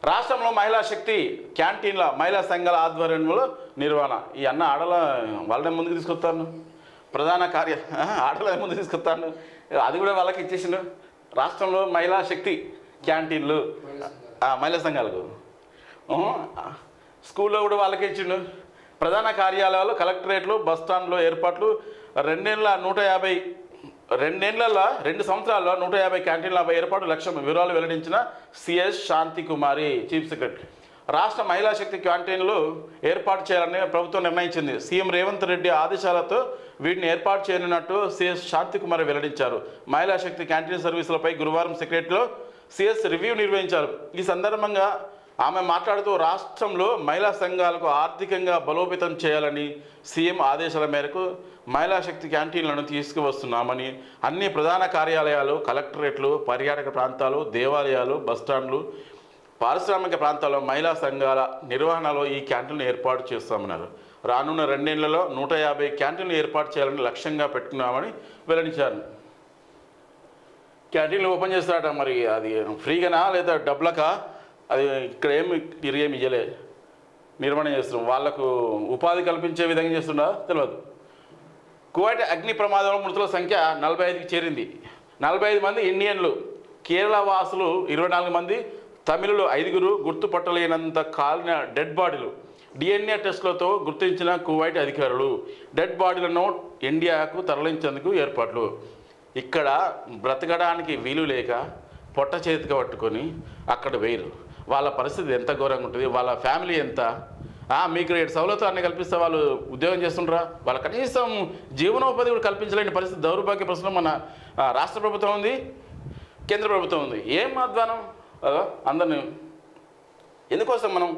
రాష్ట్రంలో మహిళా శక్తి క్యాంటీన్ల మహిళా సంఘాల ఆధ్వర్యంలో నిర్వహణ. ఈ అన్న ఆడల వాళ్ళని ముందుకు తీసుకొస్తాను, ప్రధాన ఆడల ముందుకు తీసుకొస్తాను, అది కూడా వాళ్ళకి ఇచ్చేసిండు. రాష్ట్రంలో మహిళా శక్తి క్యాంటీన్లు మహిళా సంఘాలకు, స్కూల్లో కూడా వాళ్ళకి ఇచ్చిండు. ప్రధాన కార్యాలయాలు, కలెక్టరేట్లు, బస్టాండ్లో ఏర్పాట్లు. 2 సంవత్సరాల్లో 150 క్యాంటీన్ల ఏర్పాటు లక్ష్యం. వివరాలు వెల్లడించిన సిఎస్ శాంతి కుమారి, చీఫ్ సెక్రటరీ. రాష్ట్ర మహిళా శక్తి క్యాంటీన్లు ఏర్పాటు చేయాలని ప్రభుత్వం నిర్ణయించింది. సీఎం రేవంత్ రెడ్డి ఆదేశాలతో వీటిని ఏర్పాటు చేయనున్నట్టు సిఎస్ శాంతి కుమారి వెల్లడించారు. మహిళా శక్తి క్యాంటీన్ సర్వీసులపై గురువారం సెక్రటరీలో సిఎస్ రివ్యూ నిర్వహించారు. ఈ సందర్భంగా ఆమె మాట్లాడుతూ రాష్ట్రంలో మహిళా సంఘాలకు ఆర్థికంగా బలోపేతం చేయాలని సీఎం ఆదేశాల మేరకు మహిళా శక్తి క్యాంటీన్లను తీసుకువస్తున్నామని, అన్ని ప్రధాన కార్యాలయాలు, కలెక్టరేట్లు, పర్యాటక ప్రాంతాలు, దేవాలయాలు, బస్టాండ్లు, పారిశ్రామిక ప్రాంతాల్లో మహిళా సంఘాల నిర్వహణలో ఈ క్యాంటీన్లు ఏర్పాటు చేస్తామన్నారు. రానున్న 2 నెలల్లో 150 క్యాంటీన్లు ఏర్పాటు చేయాలని లక్ష్యంగా పెట్టుకున్నామని వెల్లడించారు. క్యాంటీన్లు ఓపెన్ చేస్తారట, మరి అది ఫ్రీగానా లేదా డబ్బులకా? అది ఇక్కడ ఏమి ఇయ్యలే, నిర్మాణం చేస్తున్నాం. వాళ్లకు ఉపాధి కల్పించే విధంగా చేస్తుందా తెలియదు. కువైట్ అగ్ని ప్రమాదంలో మృతుల సంఖ్య 45కి చేరింది. 45 మంది ఇండియన్లు, కేరళ వాసులు 24 మంది, తమిళులు 5, గుర్తుపట్టలేనంత కాలిన డెడ్ బాడీలు. DNA టెస్టులతో గుర్తించిన కువైట్ అధికారులు డెడ్ బాడీలను ఇండియాకు తరలించేందుకు ఏర్పాట్లు. ఇక్కడ బ్రతకడానికి వీలు లేక పొట్ట చేతికి పట్టుకొని అక్కడ వేయరు. వాళ్ళ పరిస్థితి ఎంత ఘోరంగా ఉంటుంది, వాళ్ళ ఫ్యామిలీ ఎంత. మీకు రేటు సౌలతులు అన్నీ కల్పిస్తే వాళ్ళు ఉద్యోగం చేస్తుండ్రా? వాళ్ళ కనీసం జీవనోపాధి కూడా కల్పించలేని పరిస్థితి, దౌర్భాగ్య ప్రశ్న మన రాష్ట్ర ప్రభుత్వం ఉంది, కేంద్ర ప్రభుత్వం ఉంది. ఏం అధ్వానం అందరినీ. ఎందుకోసం మనం